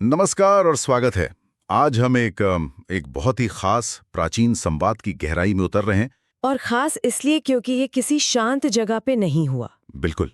नमस्कार और स्वागत है। आज हम एक बहुत ही खास प्राचीन संवाद की गहराई में उतर रहे हैं। और खास इसलिए क्योंकि ये किसी शांत जगह पे नहीं हुआ। बिल्कुल,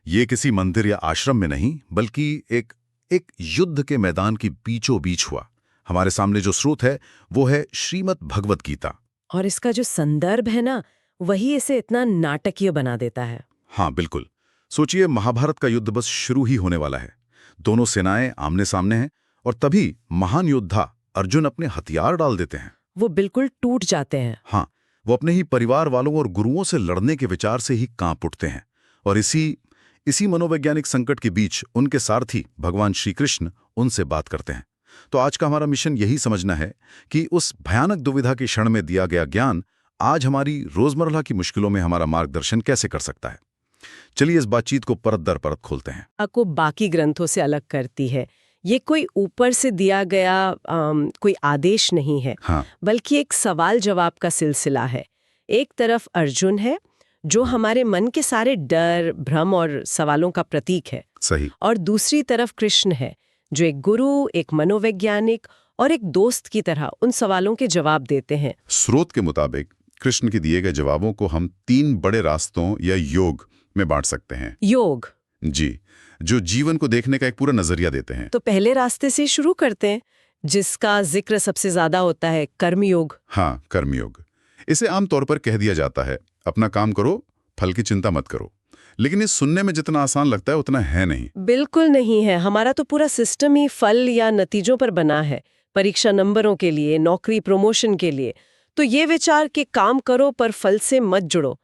ये किसी मंदिर या आश्रम में नहीं, बल्कि एक युद्ध के मैदान की बीचों बीच हुआ। हमारे सामने जो स्रोत है वो है श्रीमद् भगवत गीता। और इसका जो संदर्भ है ना, वही इसे इतना नाटकीय बना देता है। हाँ बिल्कुल, सोचिए महाभारत का युद्ध बस शुरू ही होने वाला है। दोनों सेनाएं आमने सामने हैं और तभी महान योद्धा अर्जुन अपने हथियार डाल देते हैं। वो बिल्कुल टूट जाते हैं। हाँ, वो अपने ही परिवार वालों और गुरुओं से लड़ने के विचार से ही कांप उठते हैं। और इसी मनोवैज्ञानिक संकट के बीच उनके सारथी भगवान श्री कृष्ण उनसे बात करते हैं। तो आज का हमारा मिशन यही समझना है कि उस भयानक दुविधा की क्षण में दिया गया ज्ञान आज हमारी रोजमर्रा की मुश्किलों में हमारा मार्गदर्शन कैसे कर सकता है। चलिए इस बातचीत को परत दर परत खोलते हैं। को बाकी ग्रंथों से अलग करती है। ये कोई ऊपर से दिया गया कोई आदेश नहीं है। हाँ। बल्कि एक सवाल जवाब का सिलसिला है। एक तरफ अर्जुन है जो हमारे मन के सारे डर, भ्रम और सवालों का प्रतीक है। सही। और दूसरी तरफ कृष्ण है जो एक गुरु, एक मनोवैज्ञानिक और एक दोस्त की तरह उन सवालों के जवाब देते हैं। स्रोत के मुताबिक कृष्ण के दिए गए जवाबों को हम 3 बड़े रास्तों या योग में बांट सकते हैं। योग जी, जो जीवन को देखने का एक पूरा नजरिया देते हैं। तो पहले रास्ते से शुरू करते हैं, जिसका जिक्र सबसे ज्यादा होता है, कर्मयोग। हाँ, कर्मयोग। इसे आमतौर पर कह दिया जाता है, अपना काम करो, फल की चिंता मत करो। लेकिन ये सुनने में जितना आसान लगता है उतना है नहीं। बिल्कुल नहीं है। हमारा तो पूरा सिस्टम ही फल या नतीजों पर बना है। परीक्षा नंबरों के लिए, नौकरी प्रमोशन के लिए। तो ये विचार कि काम करो पर फल से मत जुड़ो,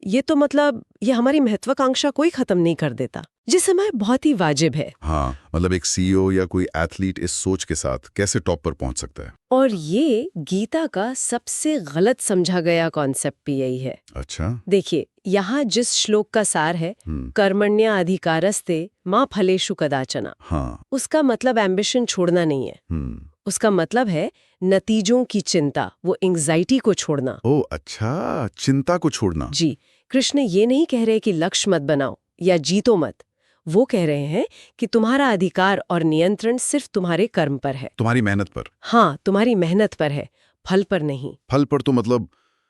ये तो मतलब ये हमारी महत्वाकांक्षा कोई खत्म नहीं कर देता, जिस समय बहुत ही वाजिब है। हाँ, मतलब एक सीईओ या कोई एथलीट इस सोच के साथ कैसे टॉप पर पहुंच सकता है। और ये गीता का सबसे गलत समझा गया कॉन्सेप्ट भी यही है। अच्छा। देखिए, यहाँ जिस श्लोक का सार है, कर्मण्या अधिकारस्ते माँ फलेषु कदाचन, हाँ। उसका मतलब एम्बिशन छोड़ना नहीं है। उसका मतलब है नतीजों की चिंता, वो एंग्जाइटी को छोड़ना। ओह अच्छा, चिंता को छोड़ना। जी, कृष्ण ये नहीं कह रहे कि लक्ष्य मत बनाओ या जीतो मत। वो कह रहे हैं कि तुम्हारा अधिकार और नियंत्रण सिर्फ तुम्हारे कर्म पर है, तुम्हारी मेहनत पर। हाँ, तुम्हारी मेहनत पर है, फल पर नहीं। फल पर तो मतलब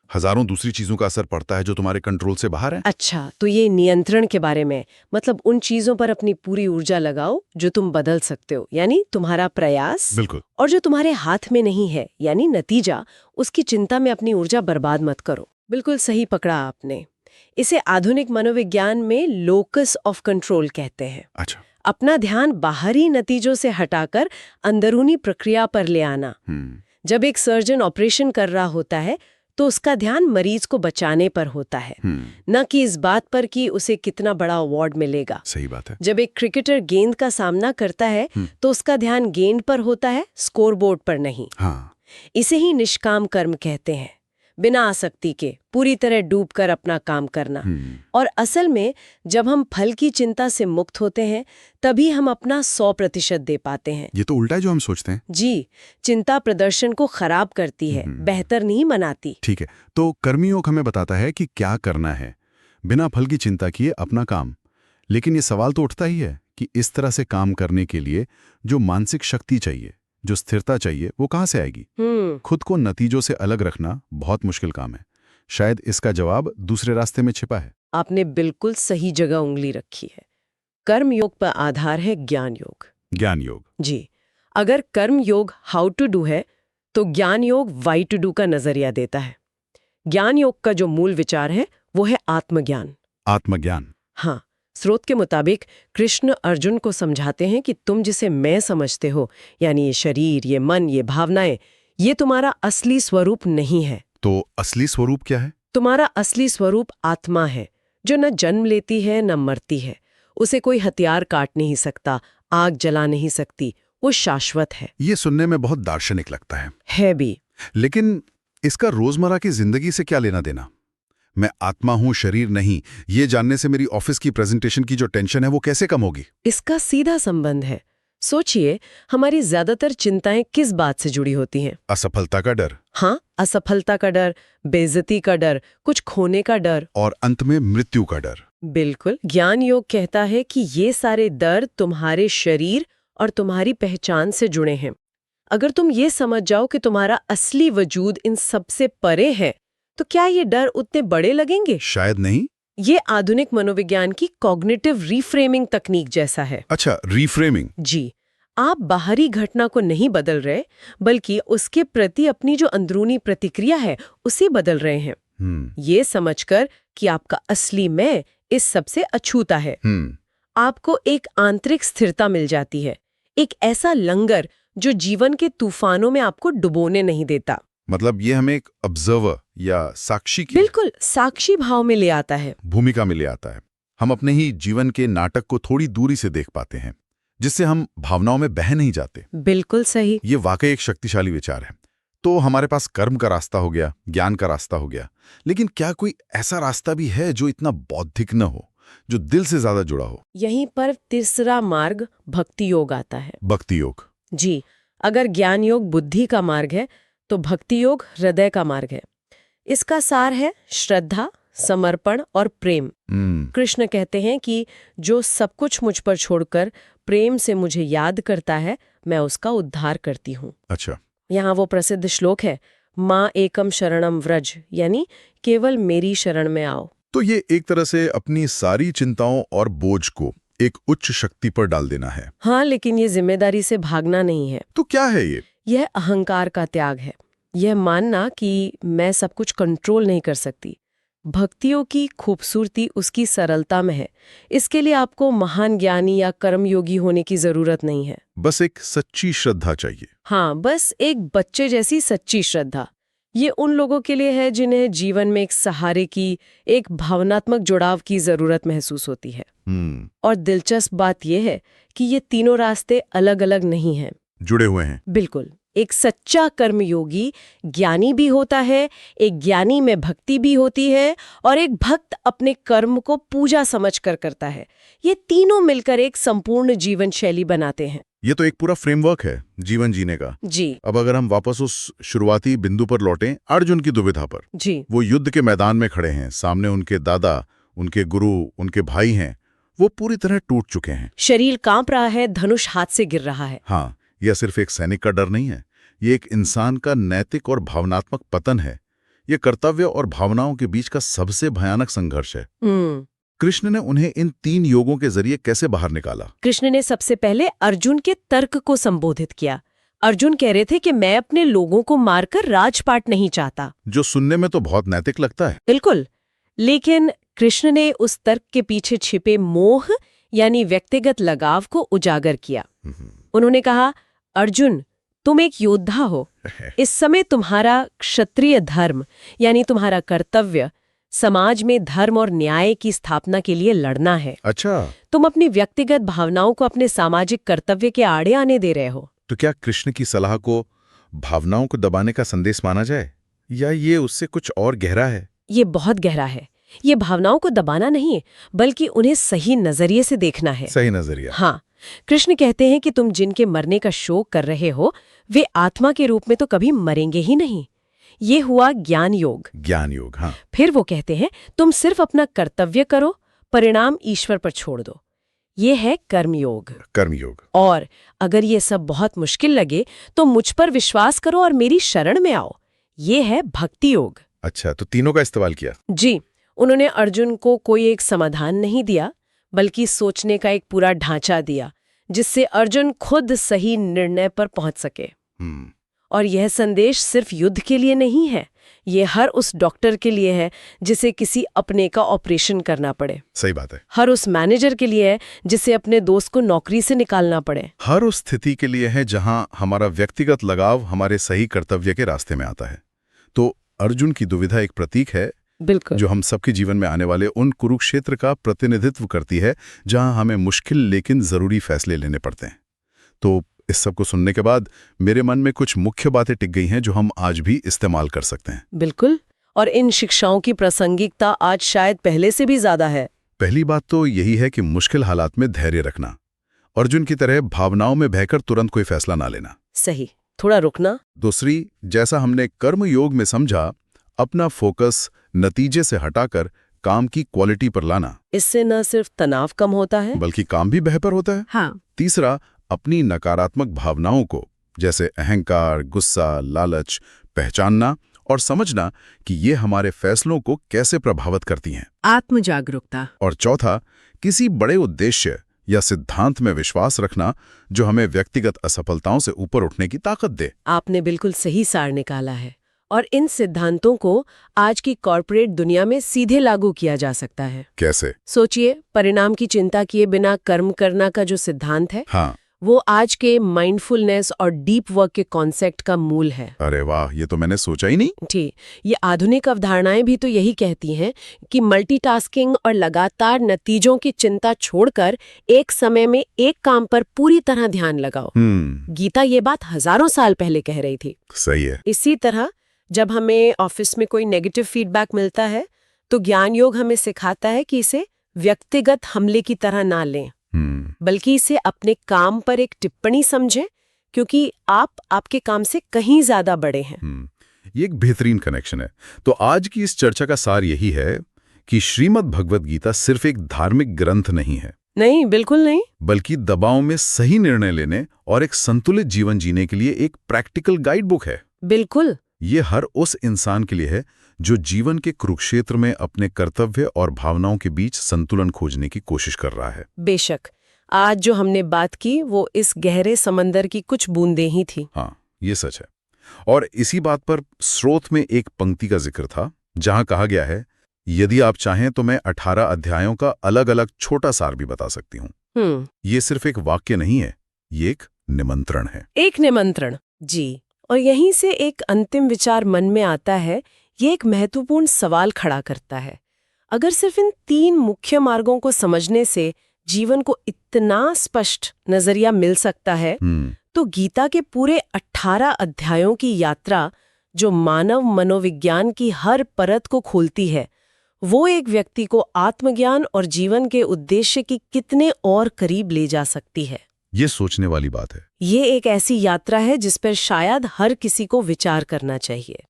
हजारों दूसरी चीजों का असर पड़ता है जो तुम्हारे कंट्रोल से बाहर है। अच्छा, तो ये नियंत्रण के बारे में, मतलब उन चीजों पर अपनी पूरी ऊर्जा लगाओ जो तुम बदल सकते हो, यानी तुम्हारा प्रयास। बिल्कुल। और जो तुम्हारे हाथ में नहीं है, यानी नतीजा, उसकी चिंता में अपनी ऊर्जा बर्बाद मत करो। बिल्कुल सही पकड़ा आपने। इसे आधुनिक मनोविज्ञान में लोकस ऑफ कंट्रोल कहते हैं। अच्छा। अपना ध्यान बाहरी नतीजों से हटाकर अंदरूनी प्रक्रिया पर ले आना। जब एक सर्जन ऑपरेशन कर रहा होता है तो उसका ध्यान मरीज को बचाने पर होता है, न कि इस बात पर कि उसे कितना बड़ा अवार्ड मिलेगा। सही बात है। जब एक क्रिकेटर गेंद का सामना करता है तो उसका ध्यान गेंद पर होता है, स्कोरबोर्ड पर नहीं। हाँ। इसे ही निष्काम कर्म कहते हैं, बिना आसक्ति के पूरी तरह डूबकर अपना काम करना। और असल में जब हम फल की चिंता से मुक्त होते हैं तभी हम अपना 100% दे पाते हैं। ये तो उल्टा है जो हम सोचते हैं। जी, चिंता प्रदर्शन को खराब करती है, बेहतर नहीं बनाती। ठीक है, तो कर्मयोग हमें बताता है कि क्या करना है, बिना फल की चिंता किए अपना काम। लेकिन ये सवाल तो उठता ही है कि इस तरह से काम करने के लिए जो मानसिक शक्ति चाहिए, जो स्थिरता चाहिए, वो कहाँ से आएगी। खुद को नतीजों से अलग रखना बहुत मुश्किल काम है। शायद इसका जवाब दूसरे रास्ते में छिपा है। आपने बिल्कुल सही जगह उंगली रखी है। कर्म योग पर आधार है ज्ञान योग। ज्ञान योग। जी, अगर कर्म योग हाउ टू डू है तो ज्ञान योग वाई टू डू का नजरिया देता है। ज्ञान योग का जो मूल विचार है वो है आत्मज्ञान। आत्मज्ञान। हाँ, स्रोत के मुताबिक कृष्ण अर्जुन को समझाते हैं कि तुम जिसे मैं समझते हो, यानी ये शरीर, ये मन, ये भावनाएं, ये तुम्हारा असली स्वरूप नहीं है। तो असली स्वरूप क्या है? तुम्हारा असली स्वरूप आत्मा है, जो न जन्म लेती है न मरती है। उसे कोई हथियार काट नहीं सकता, आग जला नहीं सकती, वो शाश्वत है। ये सुनने में बहुत दार्शनिक लगता है भी। लेकिन इसका रोजमर्रा की जिंदगी से क्या लेना देना? मैं आत्मा हूं, शरीर नहीं, ये जानने से मेरी ऑफिस की प्रेजेंटेशन की जो टेंशन है वो कैसे कम होगी? इसका सीधा संबंध है। सोचिए, हमारी ज्यादातर चिंताएं किस बात से जुड़ी होती हैं? असफलता का डर। हाँ, असफलता का डर, बेइज्जती का डर, कुछ खोने का डर, और अंत में मृत्यु का डर। बिल्कुल। ज्ञान योग कहता है कि ये सारे डर तुम्हारे शरीर और तुम्हारी पहचान से जुड़े हैं। अगर तुम ये समझ जाओ कि तुम्हारा असली वजूद इन सबसे परे है, तो क्या ये डर उतने बड़े लगेंगे? शायद नहीं। ये आधुनिक मनोविज्ञान की कॉग्निटिव रीफ्रेमिंग तकनीक जैसा है। अच्छा, रीफ्रेमिंग। जी, आप बाहरी घटना को नहीं बदल रहे, बल्कि उसके प्रति अपनी जो अंदरूनी प्रतिक्रिया है उसे बदल रहे हैं। ये समझकर कि आपका असली मैं इस सबसे अछूता है। आपको एक आंतरिक स्थिरता मिल जाती है, एक ऐसा लंगर जो जीवन के तूफानों में आपको डुबोने नहीं देता। मतलब ये हमें एक ऑब्जर्वर या साक्षी की बिल्कुल साक्षी भाव में ले आता है। भूमिका में ले आता है। हम अपने ही जीवन के नाटक को थोड़ी दूरी से देख पाते हैं, जिससे हम भावनाओं में बह नहीं जाते। बिल्कुल सही। ये वाकई एक शक्तिशाली विचार है। तो हमारे पास कर्म का रास्ता हो गया, ज्ञान का रास्ता हो गया, लेकिन क्या कोई ऐसा रास्ता भी है जो इतना बौद्धिक न हो, जो दिल से ज्यादा जुड़ा हो? यहीं पर तीसरा मार्ग भक्ति योग आता है। भक्ति योग। जी, अगर ज्ञान योग बुद्धि का मार्ग है तो भक्ति योग हृदय का मार्ग है। इसका सार है श्रद्धा, समर्पण और प्रेम। कृष्ण कहते हैं कि जो सब कुछ मुझ पर छोड़कर प्रेम से मुझे याद करता है, मैं उसका उद्धार करती हूँ। अच्छा। यहाँ वो प्रसिद्ध श्लोक है, माँ एकम शरणम व्रज, यानी केवल मेरी शरण में आओ। तो ये एक तरह से अपनी सारी चिंताओं और बोझ को एक उच्च शक्ति पर डाल देना है। हाँ, लेकिन ये जिम्मेदारी से भागना नहीं है। तो क्या है ये? यह अहंकार का त्याग है। यह मानना कि मैं सब कुछ कंट्रोल नहीं कर सकती। भक्तियों की खूबसूरती उसकी सरलता में है। इसके लिए आपको महान ज्ञानी या कर्मयोगी होने की जरूरत नहीं है। बस एक सच्ची श्रद्धा चाहिए। हाँ, बस एक बच्चे जैसी सच्ची श्रद्धा। ये उन लोगों के लिए है जिन्हें जीवन में एक सहारे की, एक भावनात्मक जुड़ाव की जरूरत महसूस होती है। और दिलचस्प बात यह है कि ये तीनों रास्ते अलग अलग नहीं हैं, जुड़े हुए हैं। बिल्कुल। एक सच्चा कर्मयोगी ज्ञानी भी होता है, एक ज्ञानी में भक्ति भी होती है, और एक भक्त अपने कर्म को पूजा समझकर करता है। ये तीनों मिलकर एक संपूर्ण जीवन शैली बनाते हैं। ये तो एक पूरा फ्रेमवर्क है जीवन जीने का। जी। अब अगर हम वापस उस शुरुआती बिंदु पर लौटें, अर्जुन की दुविधा पर। जी। वो युद्ध के मैदान में खड़े हैं, सामने उनके दादा, उनके गुरु, उनके भाई हैं। वो पूरी तरह टूट चुके हैं। शरीर कांप रहा है, धनुष हाथ से गिर रहा है। हाँ, यह सिर्फ एक सैनिक का डर नहीं है, ये एक इंसान का नैतिक और भावनात्मक पतन है। ये कर्तव्य और भावनाओं के बीच का सबसे भयानक संघर्ष है। कृष्ण ने उन्हें इन तीन योगों के जरिए कैसे बाहर निकाला? कृष्ण ने सबसे पहले अर्जुन के तर्क को संबोधित किया। अर्जुन कह रहे थे कि मैं अपने लोगों को मारकर राजपाट नहीं चाहता, जो सुनने में तो बहुत नैतिक लगता है। बिल्कुल, लेकिन कृष्ण ने उस तर्क के पीछे छिपे मोह यानी व्यक्तिगत लगाव को उजागर किया। उन्होंने कहा, अर्जुन, तुम एक योद्धा हो। इस समय तुम्हारा क्षत्रिय धर्म यानी तुम्हारा कर्तव्य समाज में धर्म और न्याय की स्थापना के लिए लड़ना है। अच्छा। तुम अपनी व्यक्तिगत भावनाओं को अपने सामाजिक कर्तव्य के आड़े आने दे रहे हो। तो क्या कृष्ण की सलाह को भावनाओं को दबाने का संदेश माना जाए, या ये उससे कुछ और गहरा है? ये बहुत गहरा है। ये भावनाओं को दबाना नहीं है, बल्कि उन्हें सही नजरिए से देखना है। सही नजरिया। हाँ, कृष्ण कहते हैं कि तुम जिनके मरने का शोक कर रहे हो, वे आत्मा के रूप में तो कभी मरेंगे ही नहीं। ये हुआ ज्ञान योग। ज्ञान योग, हाँ। फिर वो कहते हैं, तुम सिर्फ अपना कर्तव्य करो, परिणाम ईश्वर पर छोड़ दो। ये है कर्मयोग। कर्मयोग। और अगर ये सब बहुत मुश्किल लगे तो मुझ पर विश्वास करो और मेरी शरण में आओ। ये है भक्ति योग। अच्छा, तो तीनों का इस्तेमाल किया। जी, उन्होंने अर्जुन को कोई एक समाधान नहीं दिया, बल्कि सोचने का एक पूरा ढांचा दिया, जिससे अर्जुन खुद सही निर्णय पर पहुंच सके। और यह संदेश सिर्फ युद्ध के लिए नहीं है, ये हर उस डॉक्टर के लिए है जिसे किसी अपने का ऑपरेशन करना पड़े। सही बात है। हर उस मैनेजर के लिए है जिसे अपने दोस्त को नौकरी से निकालना पड़े। हर उस स्थिति के लिए है जहां हमारा व्यक्तिगत लगाव हमारे सही कर्तव्य के रास्ते में आता है। तो अर्जुन की दुविधा एक प्रतीक है, बिल्कुल, जो हम सबके जीवन में आने वाले उन कुरुक्षेत्र का प्रतिनिधित्व करती है जहां हमें मुश्किल लेकिन जरूरी फैसले लेने पड़ते हैं। तो इस सब को सुनने के बाद मेरे मन में कुछ मुख्य बातें टिक गई हैं जो हम आज भी इस्तेमाल कर सकते हैं। बिल्कुल, और इन शिक्षाओं की प्रासंगिकता आज शायद पहले से भी ज्यादा है। पहली बात तो यही है कि मुश्किल हालात में धैर्य रखना। अर्जुन की तरह भावनाओं में बहकर तुरंत कोई फैसला ना लेना। सही, थोड़ा रुकना। दूसरी, जैसा हमने कर्म योग में समझा, अपना फोकस नतीजे से हटाकर काम की क्वालिटी पर लाना। इससे न सिर्फ तनाव कम होता है, बल्कि काम भी बेहतर होता है। हाँ। तीसरा, अपनी नकारात्मक भावनाओं को, जैसे अहंकार, गुस्सा, लालच, पहचानना और समझना कि ये हमारे फैसलों को कैसे प्रभावित करती हैं। आत्म जागरूकता। और चौथा, किसी बड़े उद्देश्य या सिद्धांत में विश्वास रखना जो हमें व्यक्तिगत असफलताओं से ऊपर उठने की ताकत दे। आपने बिल्कुल सही सार निकाला है। और इन सिद्धांतों को आज की कॉर्पोरेट दुनिया में सीधे लागू किया जा सकता है। कैसे? सोचिए, परिणाम की चिंता किए बिना कर्म करना का जो सिद्धांत है, हाँ, वो आज के माइंडफुलनेस और डीप वर्क के कॉन्सेप्ट का मूल है। अरे वाह, ये तो मैंने सोचा ही नहीं। ठीक, ये आधुनिक अवधारणाएं भी तो यही कहती हैं कि मल्टीटास्किंग और लगातार नतीजों की चिंता छोड़कर एक समय में एक काम पर पूरी तरह ध्यान लगाओ। गीता ये बात हजारों साल पहले कह रही थी। सही है। इसी तरह जब हमें ऑफिस में कोई नेगेटिव फीडबैक मिलता है तो ज्ञान योग हमें सिखाता है कि इसे व्यक्तिगत हमले की तरह ना लें, बल्कि इसे अपने काम पर एक टिप्पणी समझें, क्योंकि आप आपके काम से कहीं ज्यादा बड़े हैं। ये एक बेहतरीन कनेक्शन है। तो आज की इस चर्चा का सार यही है कि श्रीमद् भगवद गीता सिर्फ एक धार्मिक ग्रंथ नहीं है। नहीं, बिल्कुल नहीं। बल्कि दबाव में सही निर्णय लेने और एक संतुलित जीवन जीने के लिए एक प्रैक्टिकल गाइड बुक है। बिल्कुल। ये हर उस इंसान के लिए है जो जीवन के कुरुक्षेत्र में अपने कर्तव्य और भावनाओं के बीच संतुलन खोजने की कोशिश कर रहा है। बेशक, आज जो हमने बात की वो इस गहरे समंदर की कुछ बूंदें ही थी। हाँ, ये सच है। और इसी बात पर स्रोत में एक पंक्ति का जिक्र था जहां कहा गया है, यदि आप चाहें तो मैं 18 अध्यायों का अलग अलग छोटा सार भी बता सकती हूँ। ये सिर्फ एक वाक्य नहीं है, ये एक निमंत्रण है। एक निमंत्रण, जी। और यहीं से एक अंतिम विचार मन में आता है। ये एक महत्वपूर्ण सवाल खड़ा करता है। अगर सिर्फ इन 3 मुख्य मार्गों को समझने से जीवन को इतना स्पष्ट नजरिया मिल सकता है, तो गीता के पूरे 18 अध्यायों की यात्रा जो मानव मनोविज्ञान की हर परत को खोलती है, वो एक व्यक्ति को आत्मज्ञान और जीवन के उद्देश्य की कितने और करीब ले जा सकती है। ये सोचने वाली बात है। ये एक ऐसी यात्रा है जिस पर शायद हर किसी को विचार करना चाहिए।